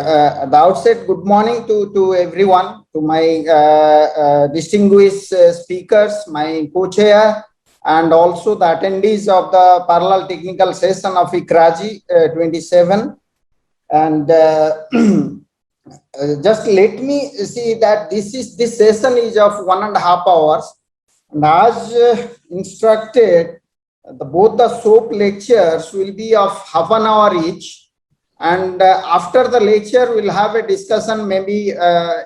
the outset, good morning to everyone, to my distinguished speakers, my co-chair, and also the attendees of the parallel technical session of ICRAJI 27. And just let me see that this session is of 1.5 hours. And as instructed, both the SOAP lectures will be of half an hour each. And after the lecture, we'll have a discussion, maybe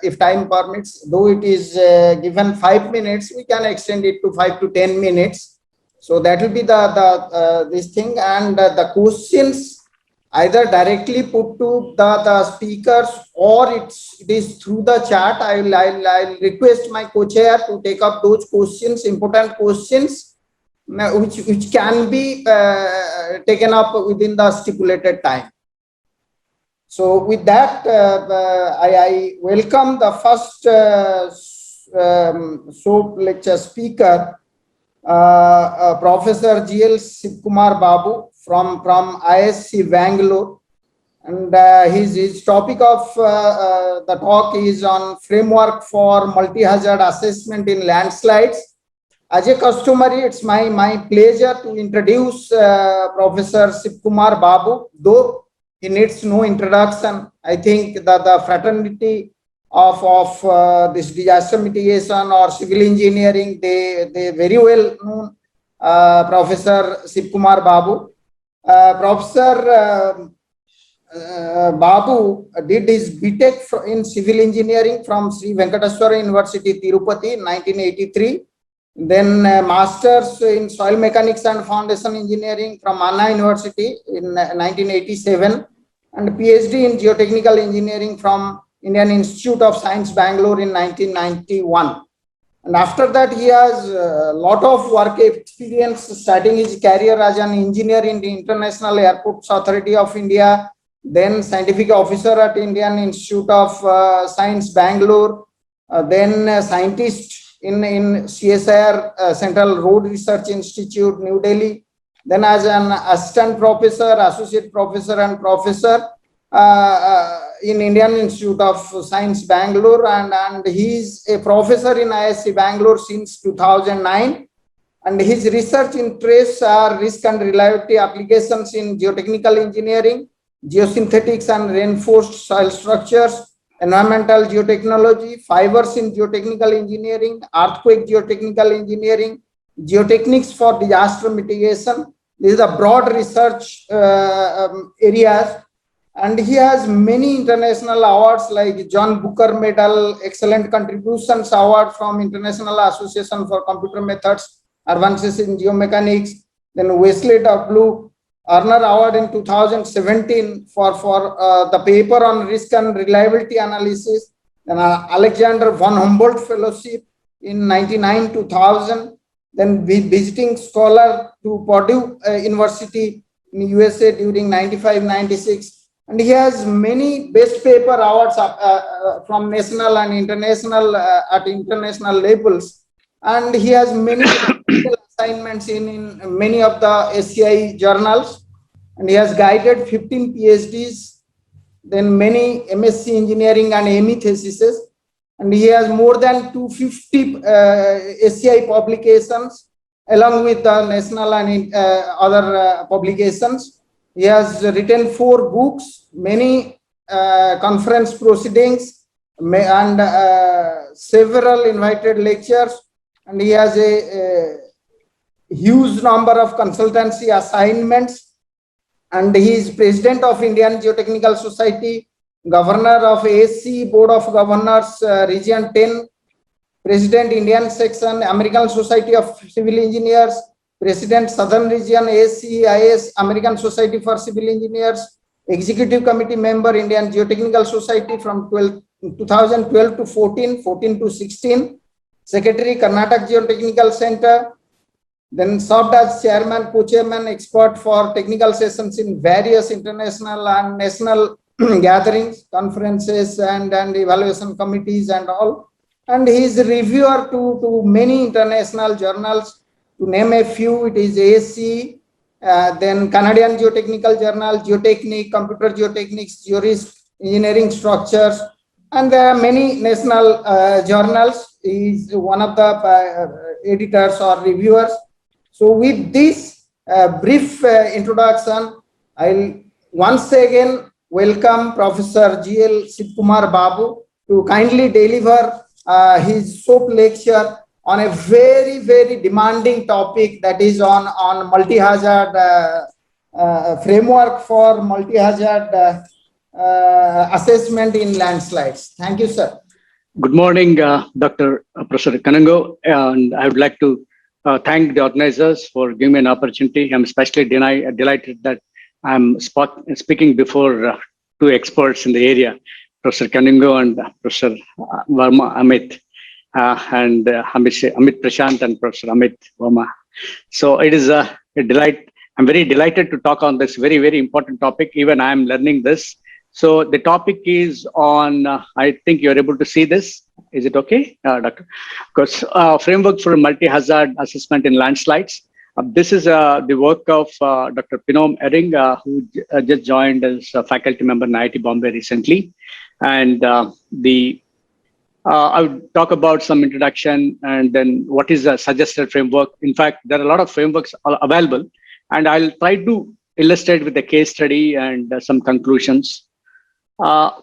if time permits, though it is given 5 minutes, we can extend it to 5 to 10 minutes. So that will be this thing, and the questions either directly put to the speakers or it is through the chat. I'll request my co-chair to take up those questions, important questions, which can be taken up within the stipulated time. So with that, I welcome the first SOAP lecture speaker, Professor G.L. Sivkumar Babu from ISC Bangalore. And his topic of the talk is on framework for multi-hazard assessment in landslides. As a customary, it's my pleasure to introduce Professor Sivkumar Babu, though he needs no introduction. I think that the fraternity of this disaster mitigation or civil engineering, they very well known Professor Sivkumar Babu. Professor Babu did his BTech in civil engineering from Sri Venkateswara University, Tirupati in 1983. Then Masters in Soil Mechanics and Foundation Engineering from Anna University in 1987, and PhD in Geotechnical Engineering from Indian Institute of Science, Bangalore in 1991. And after that, he has a lot of work experience, starting his career as an engineer in the International Airports Authority of India, then scientific officer at Indian Institute of Science, Bangalore, then scientist in CSIR, Central Road Research Institute, New Delhi, then as an assistant professor, associate professor, and professor in Indian Institute of Science, Bangalore, and he is a professor in ISC Bangalore since 2009. And his research interests are risk and reliability applications in geotechnical engineering, geosynthetics and reinforced soil structures, environmental geotechnology, fibers in geotechnical engineering, earthquake geotechnical engineering, geotechnics for disaster mitigation. These are broad research areas, and he has many international awards like John Booker Medal, Excellent Contributions Award from International Association for Computer Methods, Advances in Geomechanics, then Wesley W. Arner Award in 2017 for the paper on risk and reliability analysis, then Alexander von Humboldt Fellowship in 1999-2000, then visiting scholar to Purdue University in USA during 95-96, and he has many best paper awards from national and international at international levels, and he has many assignments in many of the SCI journals, and he has guided 15 PhDs, then many MSc engineering and ME theses, and he has more than 250 SCI publications along with the national and other publications. He has written 4 books, many conference proceedings, and several invited lectures, and he has a huge number of consultancy assignments, and he is president of Indian Geotechnical Society, governor of ASC Board of Governors Region 10, president Indian Section American Society of Civil Engineers, president Southern Region ASCIS American Society for Civil Engineers, executive committee member Indian Geotechnical Society from 2012 to 14 to 16, secretary Karnataka Geotechnical Center, then served as chairman, co-chairman, expert for technical sessions in various international and national gatherings, conferences, and evaluation committees and all. And he is a reviewer to many international journals. To name a few, it is ASC, then Canadian Geotechnical Journal, Geotechnique, Computer Geotechnics, Georisk, engineering structures, and there are many national journals. He is one of the editors or reviewers. So with this brief introduction, I'll once again welcome Professor G.L. Sivkumar Babu to kindly deliver his SOAP lecture on a very, very demanding topic, that is on multi-hazard framework for multi-hazard assessment in landslides. Thank you, sir. Good morning, Dr. Professor Kanungo, and I would like to thank the organizers for giving me an opportunity. I'm especially delighted that I'm speaking before two experts in the area, Professor Kanungo and Professor Verma Amit, and Amit Prashant and Professor Amit Verma. So it is a delight. I'm very delighted to talk on this very, very important topic. Even I am learning this. So the topic is on, I think you're able to see this. Is it okay, Doctor? Because framework for multi-hazard assessment in landslides. This is the work of Dr. Pinom Ering, who just joined as a faculty member in IIT Bombay recently. And I would talk about some introduction and then what is the suggested framework. In fact, there are a lot of frameworks available, and I'll try to illustrate with a case study and some conclusions.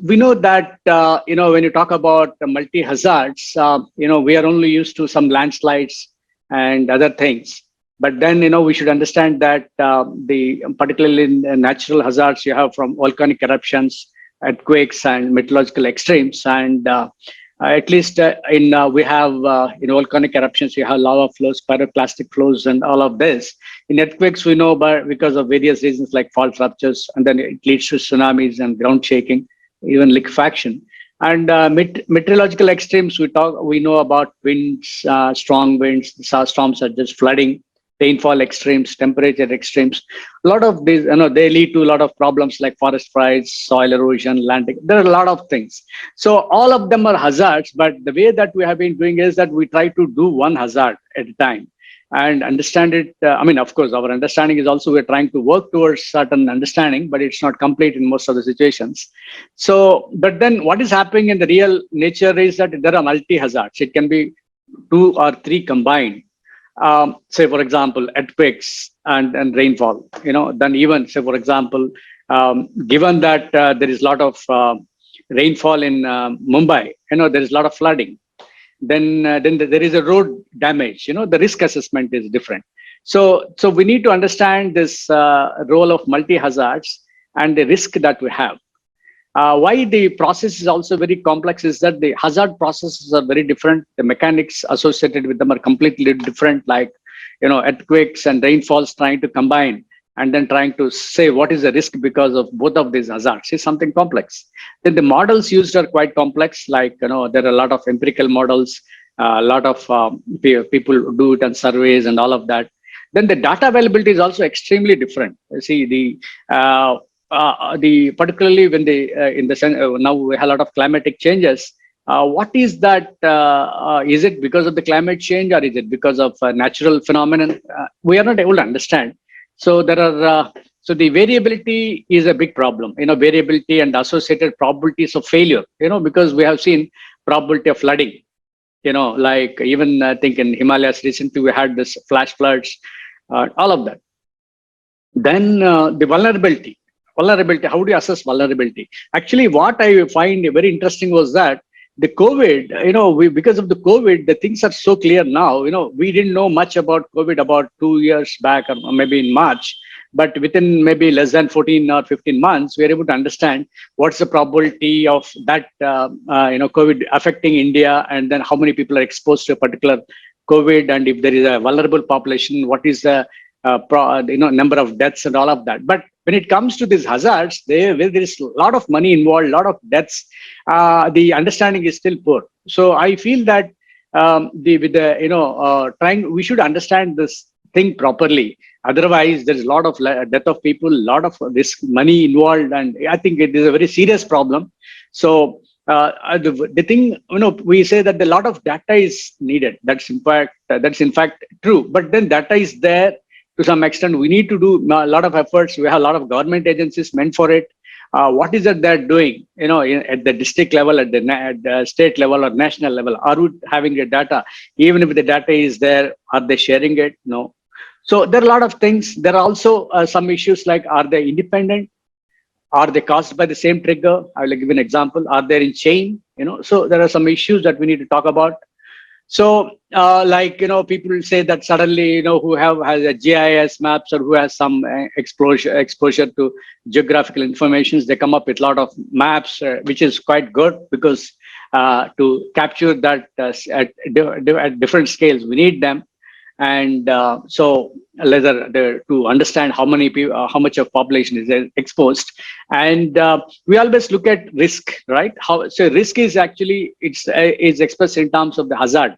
We know that, when you talk about multi-hazards, we are only used to some landslides and other things. But then, we should understand that particularly in natural hazards, you have from volcanic eruptions, earthquakes, and meteorological extremes. And at least we have in volcanic eruptions, you have lava flows, pyroclastic flows, and all of this. In earthquakes, we know because of various reasons like fault ruptures, and then it leads to tsunamis and ground shaking, even liquefaction. And meteorological extremes, we know about winds, strong winds, storms such as flooding, rainfall extremes, temperature extremes. A lot of these, they lead to a lot of problems like forest fires, soil erosion, landing. There are a lot of things. So all of them are hazards, but the way that we have been doing is that we try to do one hazard at a time and understand it. Of course, our understanding is also we're trying to work towards certain understanding, but it's not complete in most of the situations. So, but then what is happening in the real nature is that there are multi-hazards. It can be 2 or 3 combined. Say, for example, earthquakes and rainfall, then even, say, for example, given that there is a lot of rainfall in Mumbai, there is a lot of flooding. Then there is a road damage, the risk assessment is different. So we need to understand this role of multi-hazards and the risk that we have. Why the process is also very complex is that the hazard processes are very different. The mechanics associated with them are completely different, like, earthquakes and rainfalls trying to combine and then trying to say what is the risk because of both of these hazards is something complex. Then the models used are quite complex, like, there are a lot of empirical models, a lot of people do it and surveys and all of that. Then the data availability is also extremely different. You see, particularly when now we have a lot of climatic changes. What is that? Is it because of the climate change or is it because of natural phenomenon? We are not able to understand. So there are so the variability is a big problem. Variability and associated probabilities of failure. Because we have seen probability of flooding. Like even I think in Himalayas recently we had this flash floods, all of that. Then the vulnerability. How do you assess vulnerability? Actually, what I find very interesting was that the COVID, because of the COVID, the things are so clear now. We didn't know much about COVID about 2 years back or maybe in March, but within maybe less than 14 or 15 months, we are able to understand what's the probability of that, COVID affecting India, and then how many people are exposed to a particular COVID, and if there is a vulnerable population, what is the number of deaths and all of that. But when it comes to these hazards, there is a lot of money involved, a lot of deaths. The understanding is still poor. So I feel that we should understand this thing properly. Otherwise, there is a lot of death of people, a lot of risk, money involved, and I think it is a very serious problem. So the thing, we say that a lot of data is needed. That's in fact true. But then data is there. To some extent, we need to do a lot of efforts. We have a lot of government agencies meant for it. what is it they're doing, at the district level, at the state level or national level? Are we having the data? Even if the data is there, are they sharing it? No. So there are a lot of things. There are also some issues like, are they independent? Are they caused by the same trigger? I will give an example. Are they in chain? So there are some issues that we need to talk about. So, people will say that suddenly, who has a GIS maps or who has some exposure to geographical informations, they come up with a lot of maps, which is quite good because to capture that at different scales, we need them. And so to understand how many people, how much of population is exposed. And we always look at risk, right? So risk is actually, is expressed in terms of the hazard,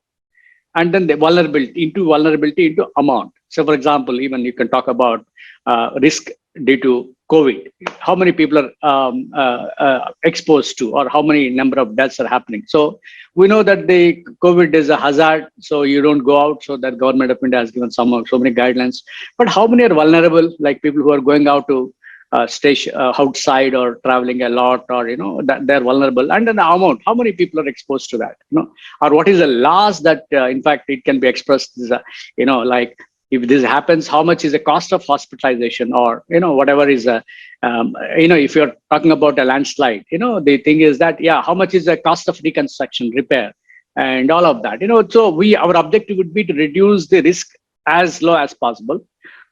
and then the vulnerability into amount. So for example, even you can talk about risk due to COVID, how many people are exposed to, or how many number of deaths are happening. So we know that the COVID is a hazard, so you don't go out. So that government of India has given so many guidelines. But how many are vulnerable, like people who are going out to stay outside or traveling a lot, or that they're vulnerable, and then the amount, how many people are exposed to that, or what is the loss that in fact it can be expressed as like, if this happens, how much is the cost of hospitalization, or whatever is if you're talking about a landslide, the thing is that, how much is the cost of reconstruction, repair, and all of that. So our objective would be to reduce the risk as low as possible.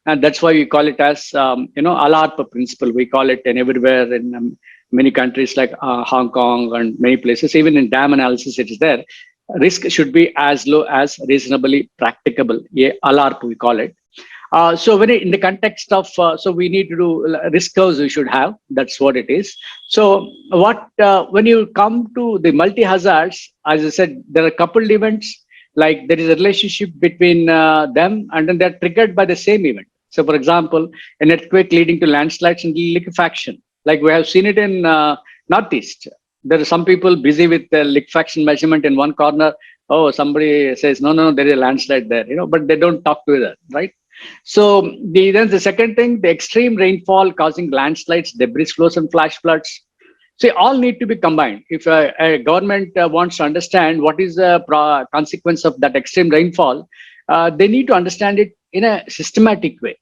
And that's why we call it as, ALARP principle. We call it in everywhere in many countries like Hong Kong and many places. Even in dam analysis, it is there. Risk should be as low as reasonably practicable. ALARP, we call it. So when in the context of, so we need to do risk curves we should have. That's what it is. So when you come to the multi-hazards, as I said, there are coupled events, like there is a relationship between them, and then they're triggered by the same event. So for example, an earthquake leading to landslides and liquefaction, like we have seen it in Northeast. There are some people busy with the liquefaction measurement in one corner. Oh, somebody says, no, there is a landslide there, but they don't talk together, right? So then the second thing, the extreme rainfall causing landslides, debris flows, and flash floods. So all need to be combined. If a government wants to understand what is the consequence of that extreme rainfall, they need to understand it in a systematic way.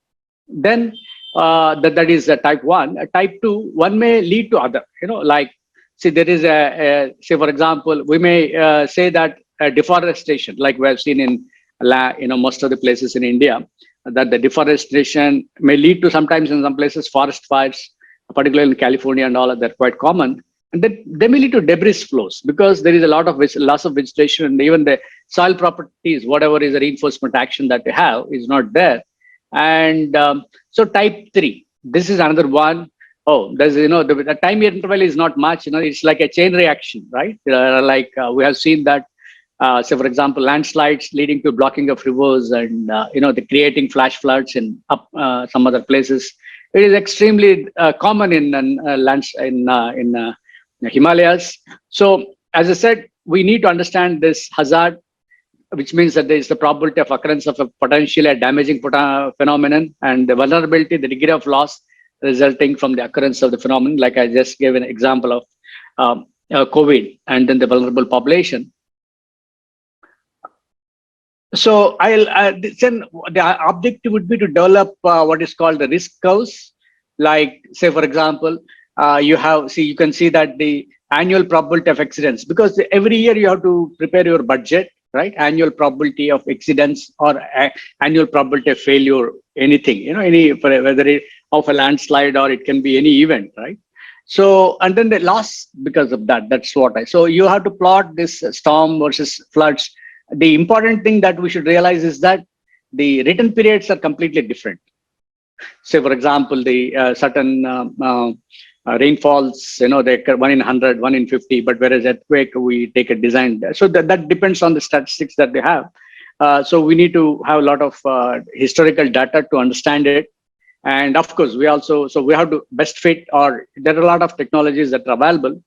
Then that is type 1. Type 2, one may lead to other, like, see, there is say, for example, we may say that deforestation, like we have seen in most of the places in India, that the deforestation may lead to, sometimes in some places, forest fires, particularly in California and all of that, quite common. And then they may lead to debris flows because there is a lot of loss of vegetation, and even the soil properties, whatever is the reinforcement action that they have, is not there. And so type 3, this is another one. Oh, there's, the time interval is not much, it's like a chain reaction, right? We have seen that, say, for example, landslides leading to blocking of rivers and, the creating flash floods in some other places. It is extremely common in Himalayas. So, as I said, we need to understand this hazard, which means that there is the probability of occurrence of a potentially damaging phenomenon, and the vulnerability, the degree of loss resulting from the occurrence of the phenomenon. Like I just gave an example of COVID, and then the vulnerable population. So then the objective would be to develop what is called the risk curves. Like, say, for example, you can see that the annual probability of accidents, because every year you have to prepare your budget, right? Annual probability of accidents, or annual probability of failure, anything, whether it of a landslide, or it can be any event, right? So, and then the loss because of that, so you have to plot this storm versus floods. The important thing that we should realize is that the return periods are completely different. Say, for example, the certain rainfalls, they occur 1 in 100, 1 in 50, but whereas earthquake, we take a design. So that depends on the statistics that they have. So we need to have a lot of historical data to understand it. And of course, we have to best fit, or there are a lot of technologies that are available.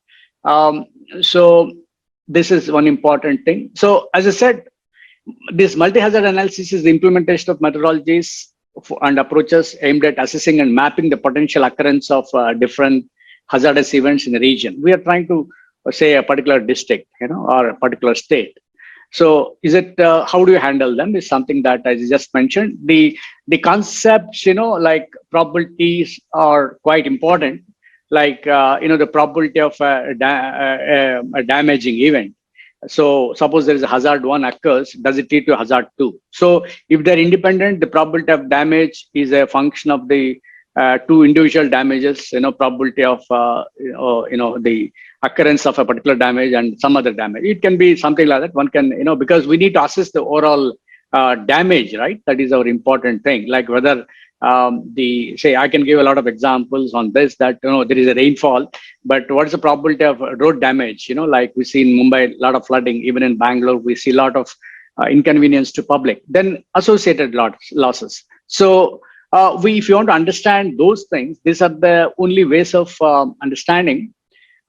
So this is one important thing. So as I said, this multi-hazard analysis is the implementation of methodologies and approaches aimed at assessing and mapping the potential occurrence of different hazardous events in the region. We are trying to say a particular district, or a particular state. So is it, how do you handle them is something that, as you just mentioned, the concepts, like probabilities are quite important. Like, the probability of a damaging event. So suppose there is a hazard 1 occurs, does it lead to hazard 2? So if they're independent, the probability of damage is a function of the 2 individual damages, probability of, the occurrence of a particular damage and some other damage. It can be something like that. One can, because we need to assess the overall damage, right? That is our important thing. Like whether I can give a lot of examples on this, that, there is a rainfall, but what is the probability of road damage? Like we see in Mumbai, a lot of flooding, even in Bangalore, we see a lot of inconvenience to public, then associated losses. So if you want to understand those things, these are the only ways of understanding.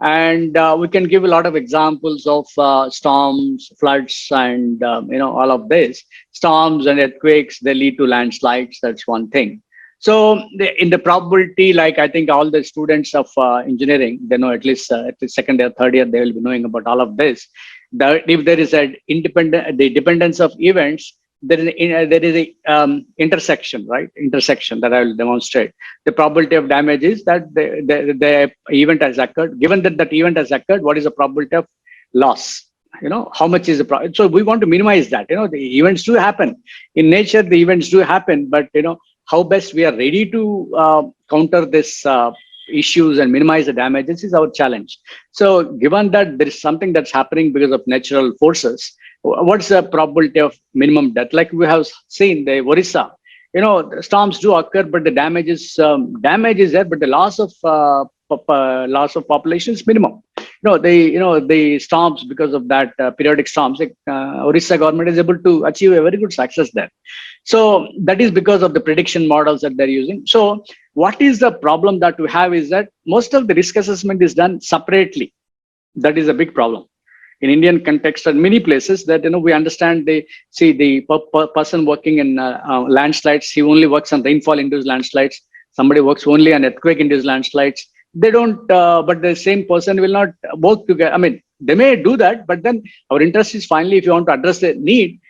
And we can give a lot of examples of storms, floods, and all of this. Storms and earthquakes, they lead to landslides. That's one thing. So in the probability, like I think all the students of engineering, they know at least second year, third year, they will be knowing about all of this. If there is the dependence of events, there is a intersection, right? Intersection that I will demonstrate. The probability of damage is that the event has occurred. Given that event has occurred, what is the probability of loss? How much is the so we want to minimize that. The events do happen in nature. The events do happen, but how best we are ready to counter this issues and minimize the damages is our challenge. So given that there is something that's happening because of natural forces, what's the probability of minimum death? Like we have seen the Orissa, the storms do occur, but the damage is there, but the loss of population is minimum. The storms, because of that periodic storms, Orissa government is able to achieve a very good success there. So that is because of the prediction models that they're using. So what is the problem that we have is that most of the risk assessment is done separately. That is a big problem. In Indian context and many places that, we understand the person working in landslides, he only works on rainfall-induced landslides. Somebody works only on earthquake-induced landslides. They don't, but the same person will not work together. I mean, they may do that, but then our interest is finally, if you want to address the need,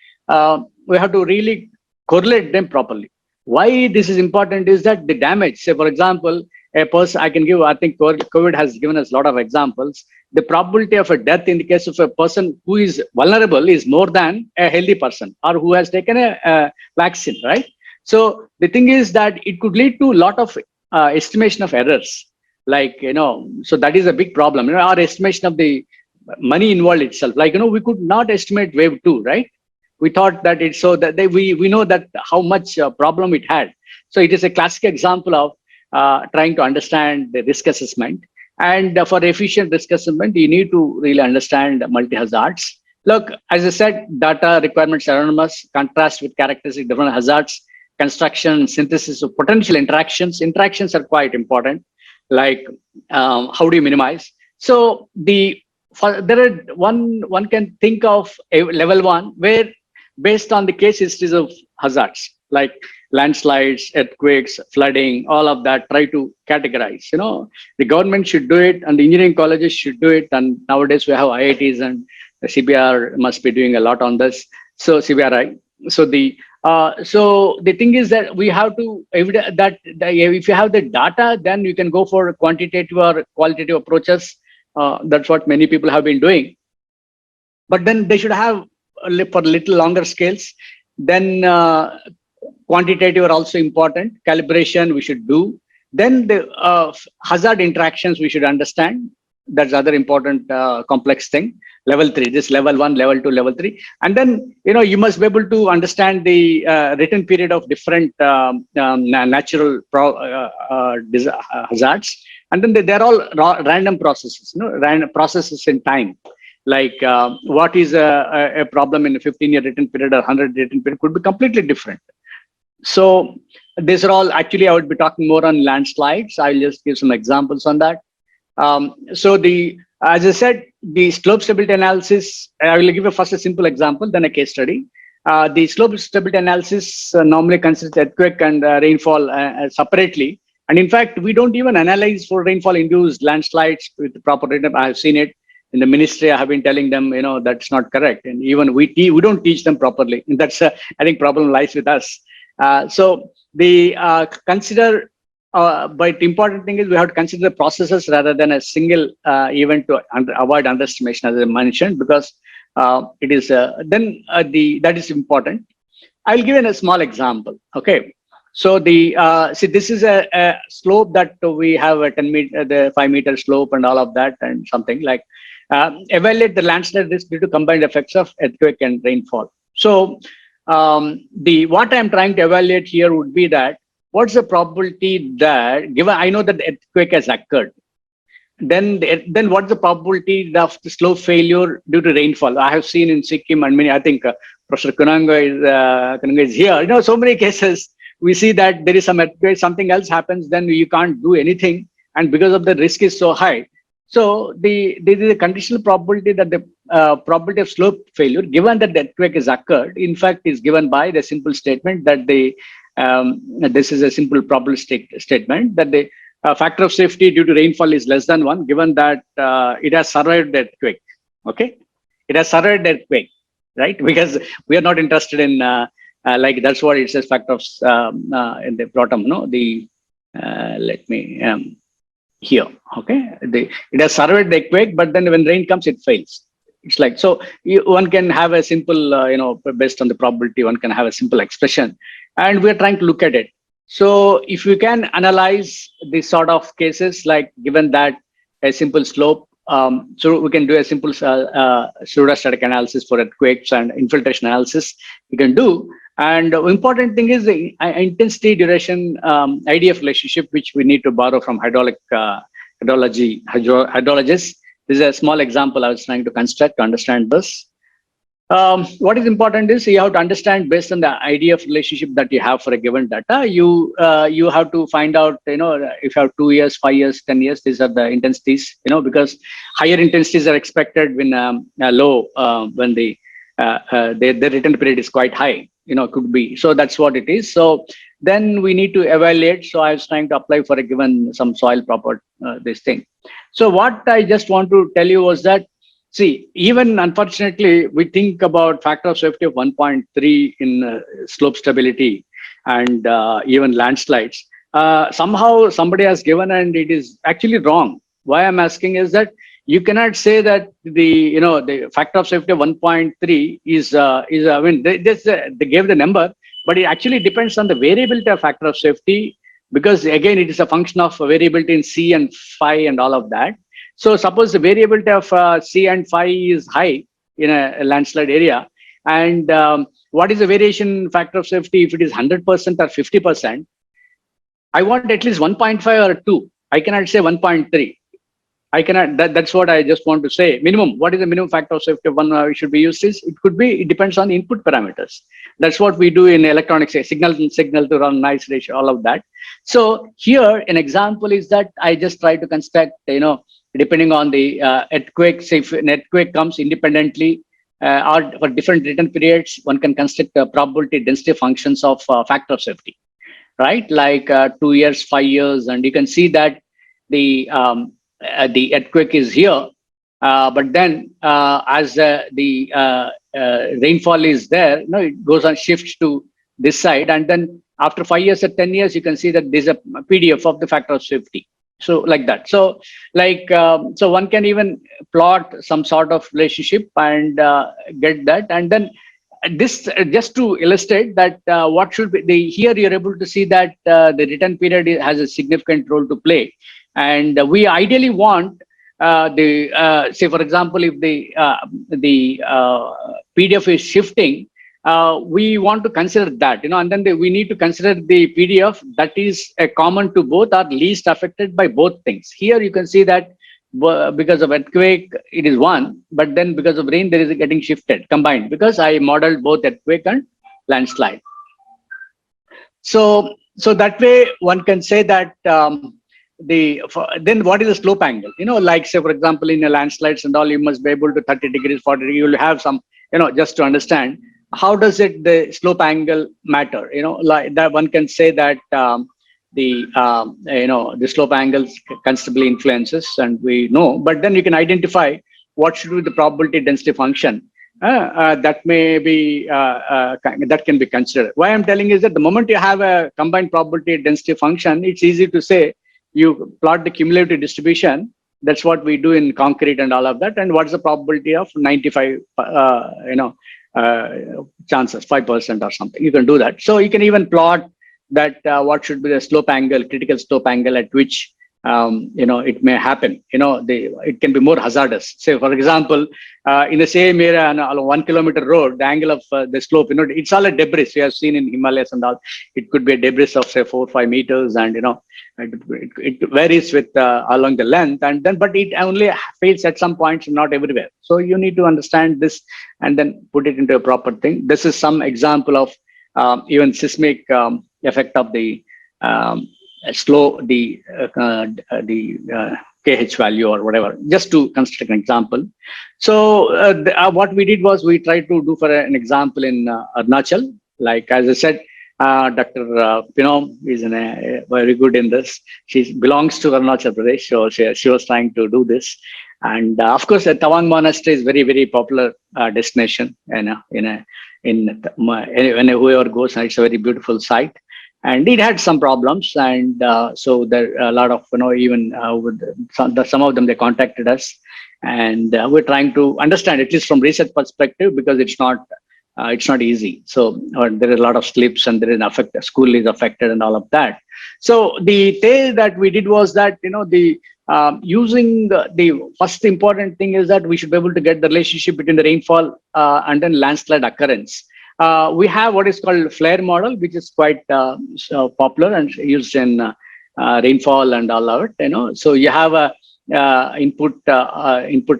we have to really correlate them properly. Why this is important is that the damage, say for example, a person, I think COVID has given us a lot of examples. The probability of a death in the case of a person who is vulnerable is more than a healthy person or who has taken a vaccine, right? So the thing is that it could lead to a lot of estimation of errors. Like, so that is a big problem. Our estimation of the money involved itself, like, we could not estimate wave 2, right? We thought that it's so that we know that how much problem it had. So it is a classic example of trying to understand the risk assessment. And for efficient risk assessment, you need to really understand multi-hazards. Look, as I said, data requirements are anonymous, contrast with characteristic different hazards, construction, synthesis of potential interactions. Interactions are quite important. Like how do you minimize? So there are one can think of a level 1 where based on the case histories of hazards like landslides, earthquakes, flooding, all of that, try to categorize. The government should do it and the engineering colleges should do it. And nowadays we have IITs and the CBR must be doing a lot on this. So CBRI. So the thing is that we have to that if you have the data, then you can go for quantitative or qualitative approaches. That's what many people have been doing. But then they should have for little longer scales. Then quantitative are also important. Calibration we should do. Then the hazard interactions we should understand. That's other important complex thing. Level 3, this level 1, level 2, level 3. And then, you must be able to understand the written period of different natural hazards. And then they're all random processes, random processes in time. Like what is a problem in a 15-year written period or 100 written period could be completely different. So these are all, actually, I would be talking more on landslides. I'll just give some examples on that. As I said, the slope stability analysis, I will give first a simple example, then a case study. The slope stability analysis normally considers earthquake and rainfall separately. And in fact, we don't even analyze for rainfall-induced landslides with the proper data. I have seen it in the ministry. I have been telling them, that's not correct. And even we don't teach them properly. And that's, I think, problem lies with us. So the consider, but the important thing is we have to consider the processes rather than a single event to avoid underestimation, as I mentioned, because it is that is important. I'll give you a small example. Okay. So see, this is a slope that we have a 10 meter, the 5-meter slope and all of that, and something like evaluate the landslide risk due to combined effects of earthquake and rainfall. So what I'm trying to evaluate here would be that what's the probability that, given I know that the earthquake has occurred, then what's the probability of the slope failure due to rainfall? I have seen in Sikkim and many, I think Professor Kunanga is here. So many cases we see that there is some earthquake, something else happens, then you can't do anything, and because of the risk is so high. So there is a conditional probability that the probability of slope failure, given that the earthquake has occurred, in fact, is given by the simple statement that this is a simple probabilistic statement that the factor of safety due to rainfall is less than 1, given that it has survived the earthquake. Okay, it has survived the earthquake, right? Because we are not interested in like that's what it says, factor of in the bottom. Let me here. Okay, it has survived the earthquake, but then when rain comes, it fails. It's like, so one can have a simple, based on the probability, one can have a simple expression, and we're trying to look at it. So if you can analyze these sort of cases, like given that a simple slope, so we can do a simple pseudostatic analysis for earthquakes and infiltration analysis we can do. And the important thing is the intensity duration IDF relationship, which we need to borrow from hydrologists. This is a small example I was trying to construct to understand this. What is important is you have to understand, based on the IDF relationship that you have for a given data, you have to find out, if you have 2 years, 5 years, 10 years, these are the intensities, because higher intensities are expected when low, when the return period is quite high, could be. So that's what it is. So then we need to evaluate. So I was trying to apply for a given some soil proper this thing. So what I just want to tell you was that, see, even unfortunately, we think about factor of safety of 1.3 in slope stability and even landslides. Somehow somebody has given, and it is actually wrong. Why I'm asking is that you cannot say that the factor of safety of 1.3 is I mean, they gave the number, but it actually depends on the variability of factor of safety, because again, it is a function of variability in C and phi and all of that. So suppose the variability of C and phi is high in a landslide area, and what is the variation factor of safety if it is 100% or 50%? I want at least 1.5 or 2. I cannot say 1.3. I cannot. That's what I just want to say. Minimum. What is the minimum factor of safety of one should be used? It depends on input parameters. That's what we do in electronics, signal to run noise ratio, all of that. So here, an example is that I just try to construct, depending on the earthquake, say if an earthquake comes independently or for different return periods, one can construct probability density functions of factor of safety, right? Like 2 years, 5 years, and you can see that the earthquake is here, but then as the rainfall is there, it goes on shifts to this side, and then after 5 years or 10 years, you can see that there's a PDF of the factor of safety. So like that. So so one can even plot some sort of relationship and get that. And then this just to illustrate that what should be here you're able to see that the return period has a significant role to play. And we ideally want say for example, if the PDF is shifting, we want to consider that, and then we need to consider the PDF that is common to both or least affected by both things. Here you can see that because of earthquake, it is 1, but then because of rain, there is a getting shifted, combined, because I modeled both earthquake and landslide. So that way one can say that then what is the slope angle? Like say for example, in a landslides and all, you must be able to 30 degrees, 40 degrees, you will have some, just to understand how does the slope angle matter? Like that one can say that the slope angles considerably influences, and we know. But then you can identify what should be the probability density function that may be that can be considered. Why I'm telling is that the moment you have a combined probability density function, it's easy to say you plot the cumulative distribution. That's what we do in concrete and all of that. And what's the probability of 95 chances, 5% or something? You can do that. So you can even plot that what should be the slope angle, critical slope angle at which it may happen. It can be more hazardous. Say, for example, in the same area on a 1 kilometer road, the angle of the slope, it's all a debris. We have seen in Himalayas and all. It could be a debris of say 4 or 5 meters, and it varies with along the length, and then but it only fails at some points, not everywhere. So you need to understand this and then put it into a proper thing. This is some example of even seismic effect of the KH value or whatever, just to construct an example. So what we did was we tried to do for an example in Arunachal. Like as I said, Dr. Pinom is very good in this. She belongs to Arunachal Pradesh, so she was trying to do this. And of course, the Tawang Monastery is very, very popular destination. Whoever goes, it's a very beautiful site. And it had some problems, and so there are a lot of even with some of them they contacted us, and we're trying to understand, at least from research perspective, because it's not easy. So there are a lot of slips, and there is an school is affected, and all of that. So the tale that we did was that using the first important thing is that we should be able to get the relationship between the rainfall and then landslide occurrence. We have what is called flare model, which is quite popular and used in rainfall and all of it. So you have a input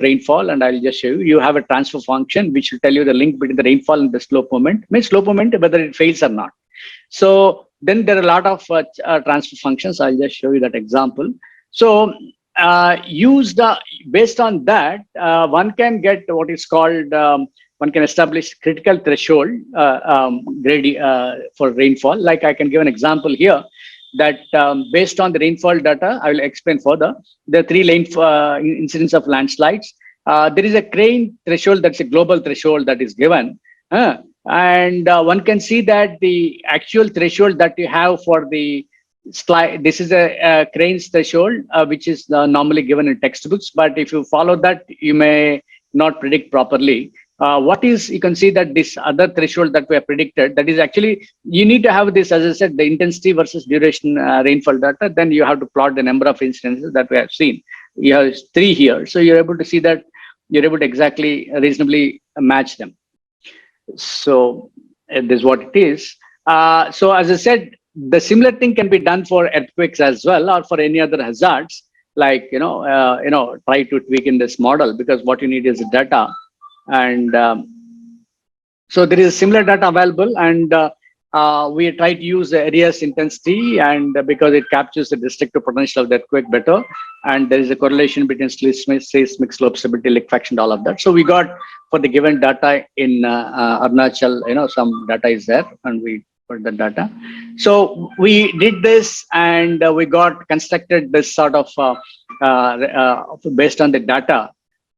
rainfall, and I'll just show you. You have a transfer function which will tell you the link between the rainfall and the slope moment. Slope moment, whether it fails or not. So then there are a lot of transfer functions. I'll just show you that example. So based on that, one can get what is called one can establish critical threshold for rainfall. Like I can give an example here that based on the rainfall data, I will explain further. There are 3 incidents of landslides. There is a crane threshold, that's a global threshold that is given. And one can see that the actual threshold that you have for the slide, this is a crane's threshold, which is normally given in textbooks. But if you follow that, you may not predict properly. You can see that this other threshold that we have predicted, that is actually, you need to have this, as I said, the intensity versus duration rainfall data. Then you have to plot the number of incidences that we have seen. You have 3 here. So you're able to see that you're able to exactly reasonably match them. So this is what it is. So as I said, the similar thing can be done for earthquakes as well, or for any other hazards, like, try to tweak in this model, because what you need is data. And so there is similar data available, and we try to use the area's intensity, and because it captures the destructive potential of the earthquake better, and there is a correlation between seismic slope stability, liquefaction, all of that. So we got for the given data in Arunachal, some data is there, and we put the data. So we did this, and we constructed this sort of based on the data.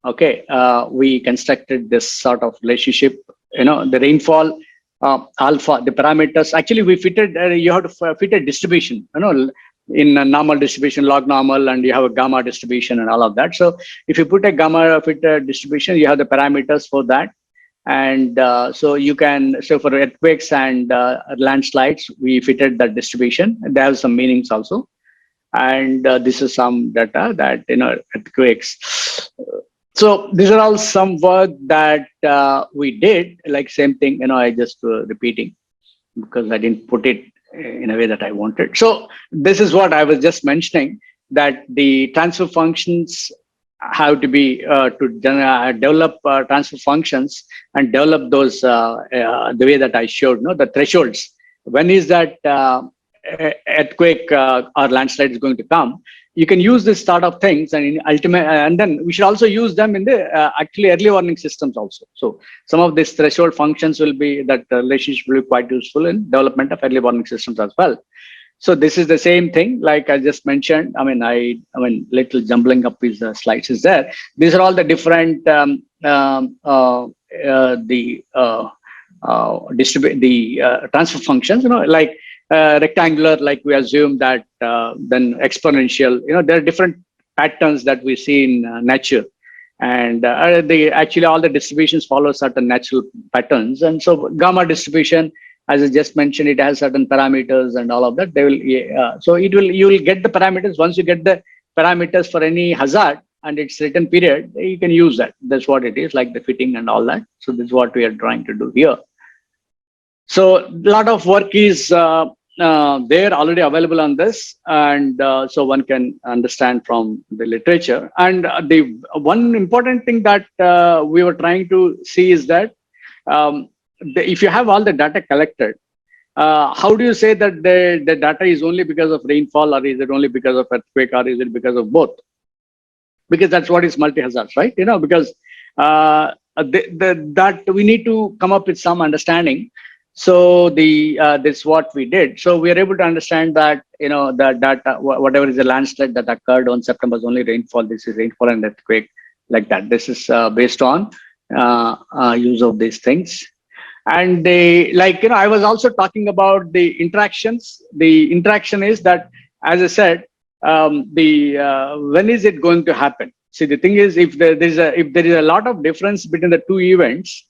Okay, we constructed this sort of relationship. The rainfall, alpha, the parameters. Actually, we fitted. You have to fit a distribution. In a normal distribution, log normal, and you have a gamma distribution and all of that. So if you put a gamma fit distribution, you have the parameters for that. And so you can. So for earthquakes and landslides, we fitted that distribution. They have some meanings also. And this is some data that earthquakes. So these are all some work that we did, like same thing, I just repeating because I didn't put it in a way that I wanted. So this is what I was just mentioning, that the transfer functions have to be to develop transfer functions and develop those the way that I showed, the thresholds. When is that earthquake or landslide is going to come? You can use this sort of things, and and then we should also use them in the actually early warning systems also. So some of these threshold functions will be, that relationship will be quite useful in development of early warning systems as well. So this is the same thing, like I just mentioned. I mean, little jumbling up his slides is there. These are all the different distribute the transfer functions. Like rectangular, like we assume that, then exponential. There are different patterns that we see in nature, and actually all the distributions follow certain natural patterns. And so gamma distribution, as I just mentioned, it has certain parameters and all of that. They will you will get the parameters. Once you get the parameters for any hazard and its written period, you can use that. That's what it is, like the fitting and all that. So this is what we are trying to do here. So a lot of work is there already available on this, and so one can understand from the literature. And the one important thing that we were trying to see is that if you have all the data collected, how do you say that the data is only because of rainfall, or is it only because of earthquake, or is it because of both? Because that's what is multi-hazards, right? Because that we need to come up with some understanding. So this what we did. So we are able to understand that the data, whatever is the landslide that occurred on September is only rainfall. This is rainfall and earthquake, like that. This is based on use of these things. And I was also talking about the interactions. The interaction is that, as I said, when is it going to happen? See, the thing is, if there is a lot of difference between the two events,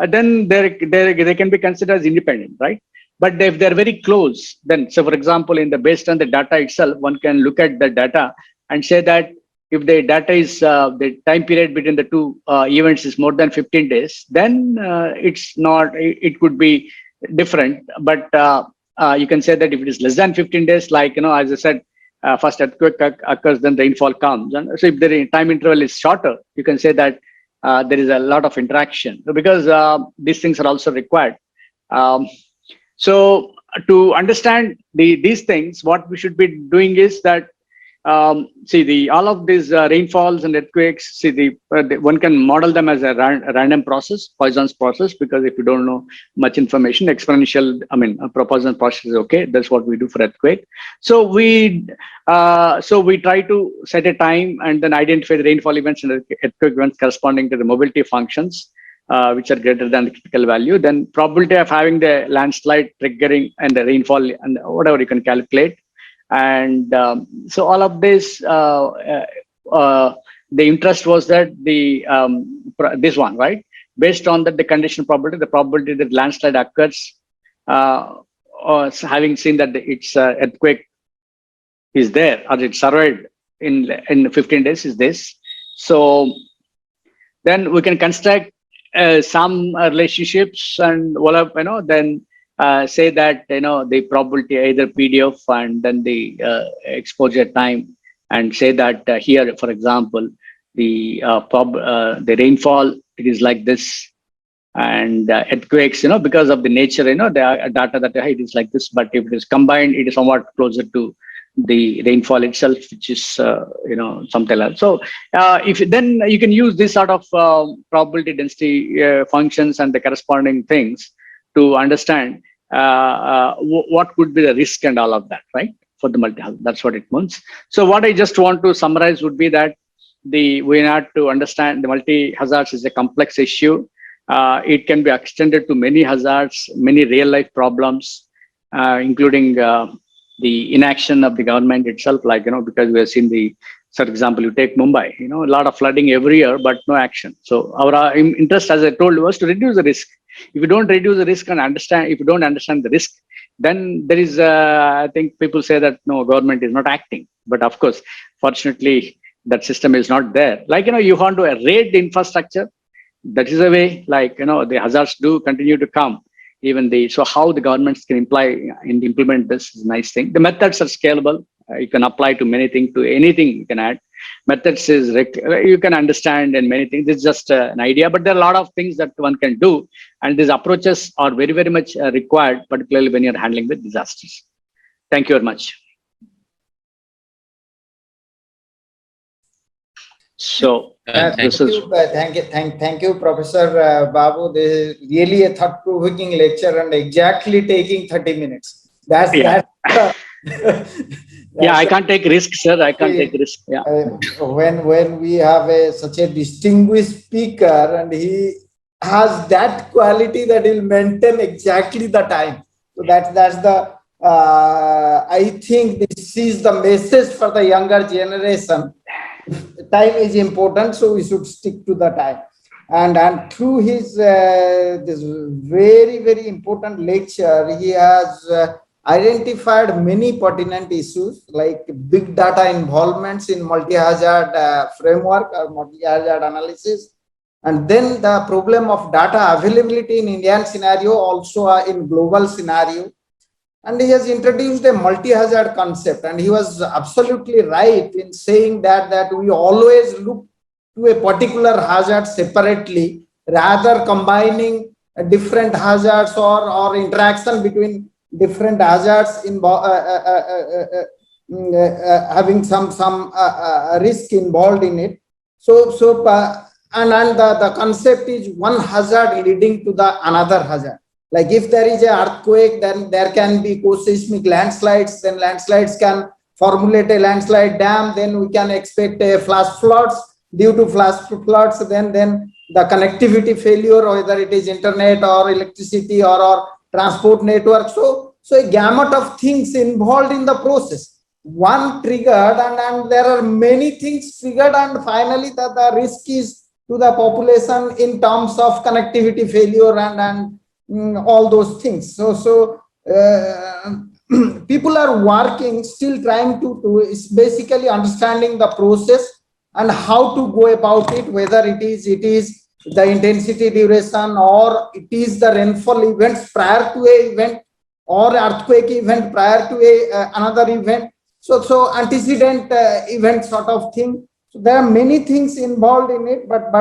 then they can be considered as independent, right? But if they're very close, then, so for example, based on the data itself, one can look at the data and say that if the data is the time period between the two events is more than 15 days, then it's not. It could be different. But you can say that if it is less than 15 days, like as I said, first earthquake occurs, then rainfall comes. And so if the time interval is shorter, you can say that there is a lot of interaction, because these things are also required. So to understand these things, what we should be doing is that all of these rainfalls and earthquakes. One can model them as a random process, Poisson's process, because if you don't know much information, exponential, Poisson's process is okay. That's what we do for earthquake. So we try to set a time and then identify the rainfall events and earthquake events corresponding to the mobility functions, which are greater than the critical value. Then probability of having the landslide triggering and the rainfall and whatever you can calculate. And so all of this, the interest was that this one, right? Based on that, the condition probability, the probability that landslide occurs, or having seen that its earthquake is there, or it survived in 15 days, is this. So then we can construct some relationships and then say that the probability, either PDF and then the exposure time, and say that here, for example, the rainfall, it is like this, and earthquakes, because of the nature, the data that it is like this. But if it is combined, it is somewhat closer to the rainfall itself, which is something else. So if then you can use this sort of probability density functions and the corresponding things to understand what could be the risk and all of that, right? For the multi-hazard, that's what it means. So what I just want to summarize would be that we have to understand the multi-hazards is a complex issue. It can be extended to many hazards, many real-life problems, including the inaction of the government itself, because we have seen for example, you take Mumbai, a lot of flooding every year, but no action. So our interest, as I told you, was to reduce the risk. If you don't reduce the risk and if you don't understand the risk, then there is, I think people say that no, government is not acting. But of course, fortunately, that system is not there. You want to rate the infrastructure. That is a way, the hazards do continue to come. So how the governments can implement this is a nice thing. The methods are scalable. You can apply to many things, to anything you can add. Methods is you can understand, and many things. It's just an idea, but there are a lot of things that one can do, and these approaches are very, very much required, particularly when you're handling with disasters. Thank you very much. So thank you, Professor Babu. This is really a thought-provoking lecture, and exactly taking 30 minutes. That's Yeah, I can't take risks, sir. I can't take risks. Yeah. When we have such a distinguished speaker and he has that quality that he'll maintain exactly the time. So that's the I think this is the message for the younger generation. Time is important, so we should stick to the time. And through his this very important lecture, he has identified many pertinent issues like big data involvements in multi-hazard framework or multi-hazard analysis, and then the problem of data availability in Indian scenario, also in global scenario. And he has introduced a multi-hazard concept, and he was absolutely right in saying that we always look to a particular hazard separately rather combining different hazards or interaction between different hazards in having some risk involved in it. And the concept is one hazard leading to the another hazard. Like if there is an earthquake, then there can be co-seismic landslides, then landslides can formulate a landslide dam, then we can expect a flash floods. Due to flash floods, then the connectivity failure, whether it is internet or electricity or transport network. So a gamut of things involved in the process. One triggered, and there are many things triggered, and finally the risk is to the population in terms of connectivity failure and all those things. So people are working, still trying to is basically understanding the process and how to go about it, whether it is the intensity duration, or it is the rainfall events prior to a event, or earthquake event prior to another event. So antecedent event sort of thing. So there are many things involved in it, but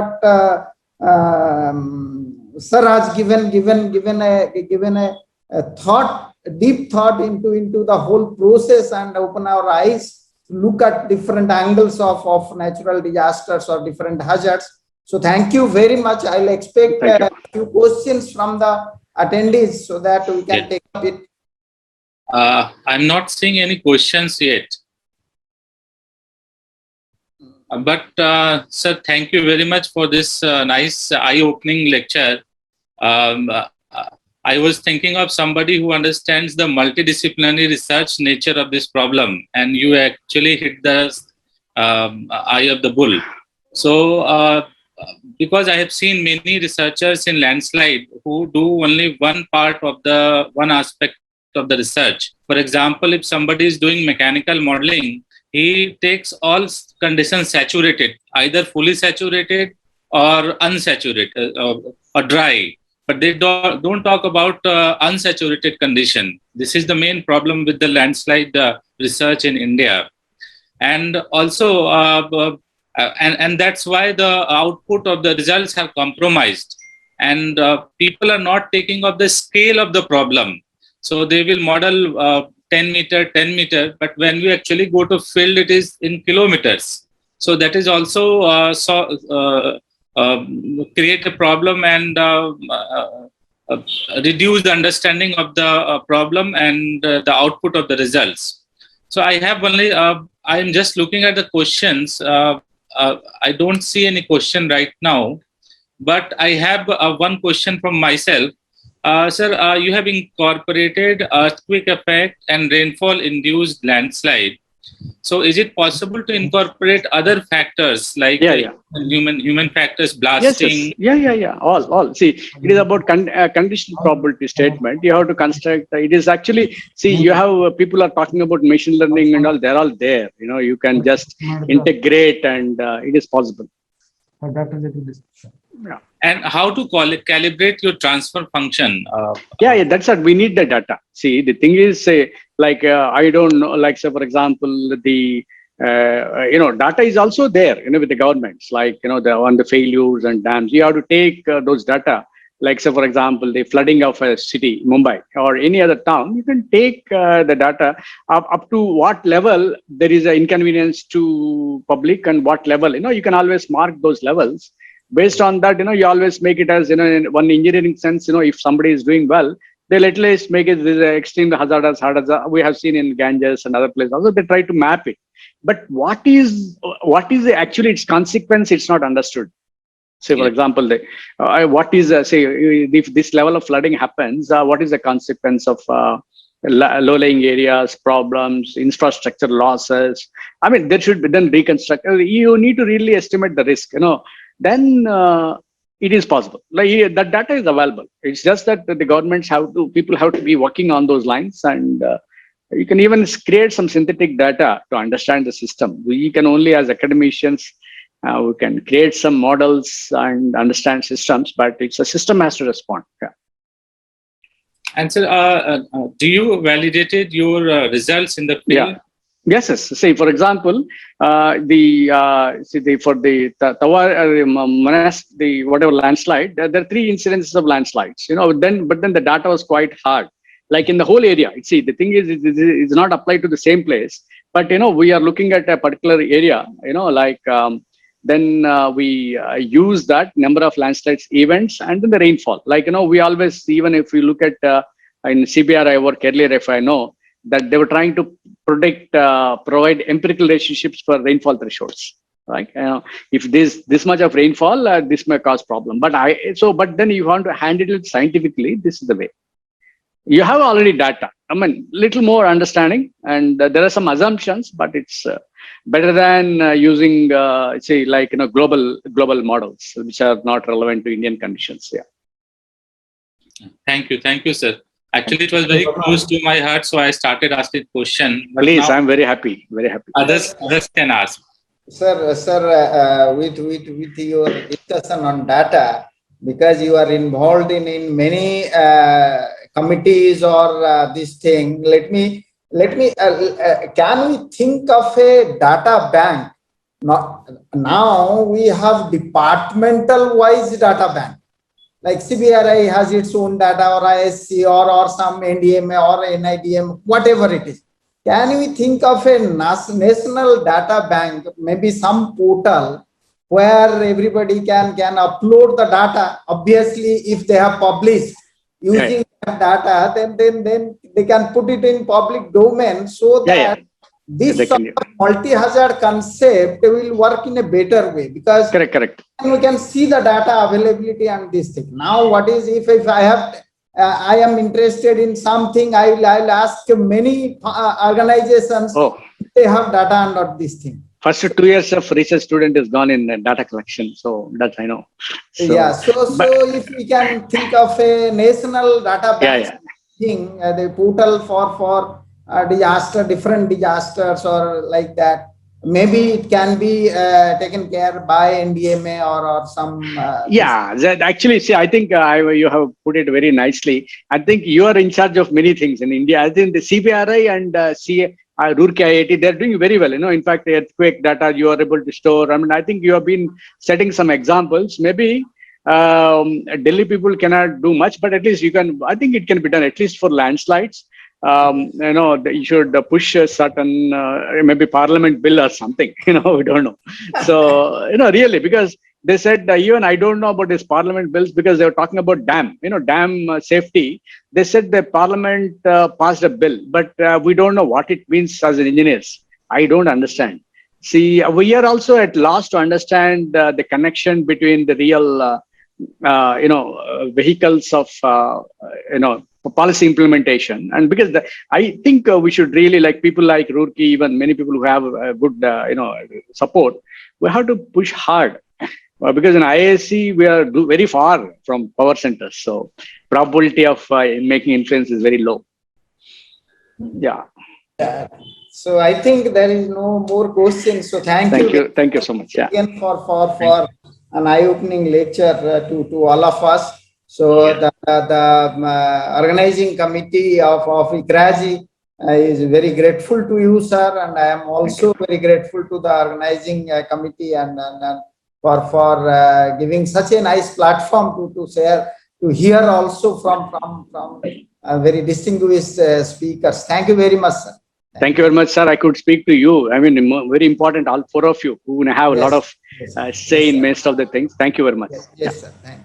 Sir has given a thought, deep thought into the whole process and open our eyes to look at different angles of natural disasters or different hazards. So thank you very much. I'll expect a few questions from the attendees so that we can take up it. I'm not seeing any questions yet. But sir, thank you very much for this nice eye-opening lecture. I was thinking of somebody who understands the multidisciplinary research nature of this problem, and you actually hit the eye of the bull. So, because I have seen many researchers in landslide who do only one part of the one aspect of the research. For example, if somebody is doing mechanical modeling, he takes all conditions saturated, either fully saturated or unsaturated or dry. But they don't talk about unsaturated condition. This is the main problem with the landslide research in India. And also, and that's why the output of the results have compromised. And people are not taking up the scale of the problem. So they will model 10 meter, but when we actually go to field, it is in kilometers. So that is also create a problem and reduce the understanding of the problem and the output of the results. So I have only, I'm just looking at the questions. I don't see any question right now, but I have one question from myself. Sir, you have incorporated earthquake effect and rainfall induced landslide. So is it possible to incorporate other factors like human factors, blasting? Yes. All. See, it is about conditional probability statement. You have to construct. It is actually, see, you have people are talking about machine learning and all. They're all there. You know, you can just integrate, and it is possible. Yeah. And how to calibrate your transfer function? That's what we need the data. See, the thing is, I don't know, like, say, for example, the, data is also there, with the governments, like, on the failures and dams. You have to take those data, like, say, for example, the flooding of a city, Mumbai, or any other town. You can take the data up to what level there is an inconvenience to public and what level, you can always mark those levels. Based on that, you always make it as, in one engineering sense, if somebody is doing well, They'll at least make it this extremely hazardous. We have seen in Ganges and other places. Also, they try to map it. But what is actually its consequence? It's not understood. Say, for example, what is say if this level of flooding happens, what is the consequence of low-lying areas, problems, infrastructure losses? I mean, there should be then reconstruct. You need to really estimate the risk. Then it is possible. Like that data is available. It's just that the governments people have to be working on those lines, and you can even create some synthetic data to understand the system. We can only, as academicians, we can create some models and understand systems, but it's a system has to respond. Yeah. And so, do you validated your results in the field? Yeah. Yes. Say, for example, for the Tawar, the whatever landslide, there are 3 incidences of landslides. But then the data was quite hard. Like in the whole area, see, the thing is, it's not applied to the same place, but we are looking at a particular area. Then we use that number of landslides events and then the rainfall. Like we always, even if we look at in CBRI work earlier, if I know that they were trying to provide empirical relationships for rainfall thresholds. Right? If this much of rainfall, this may cause problem. But then you want to handle it scientifically. This is the way. You have already data. I mean, little more understanding, and there are some assumptions, but it's better than using, say, like global models which are not relevant to Indian conditions. Yeah. Thank you, sir. Actually, it was very close to my heart, so I started asking question. Please, I'm very happy. Very happy. Others can ask. Sir, with your discussion on data, because you are involved in many committees or this thing, let me can we think of a data bank? Now we have departmental wise data bank, like CBRI has its own data, or ISC, or some NDMA or NIDM, whatever it is. Can we think of a national data bank, maybe some portal where everybody can upload the data? Obviously, if they have published using that data, then they can put it in public domain, so that this sort of multi-hazard concept will work in a better way, because correct. we can see the data availability and this thing. Now, what is if I am interested in something, I'll ask many organizations if they have data and not this thing. First 2 years of research student is gone in data collection, so that I know. So if we can think of a national data bank thing, the portal for different disasters or like that, maybe it can be taken care by NDMA or some. That actually, see, I think you have put it very nicely. I think you are in charge of many things in India. I think the CBRI and Roorkee IIT, they're doing very well. In fact, the earthquake data you are able to store. I mean, I think you have been setting some examples. Maybe Delhi people cannot do much, but at least you can. I think it can be done at least for landslides. You should push a certain maybe parliament bill or something. We don't know. So really, because they said even I don't know about these parliament bills, because they were talking about dam safety. They said the parliament passed a bill, but we don't know what it means as an engineers. I don't understand. See, we are also at loss to understand the connection between the real vehicles of policy implementation, and because I think we should really, like people like Roorkee, even many people who have good support, we have to push hard. Because in IISc, we are very far from power centers. So probability of making influence is very low. Yeah. So I think there is no more questions. So thank you. Thank you so much. Yeah. Again for an eye-opening lecture to all of us. So the organizing committee of ICRAJI is very grateful to you, sir. And I am also very grateful to the organizing committee and for giving such a nice platform to share, to hear also from very distinguished speakers. Thank you very much, sir. Thank you very much, sir. I could speak to you. I mean, very important, all 4 of you who have a lot of say in most of the things. Thank you very much. Yes, sir. Thank you.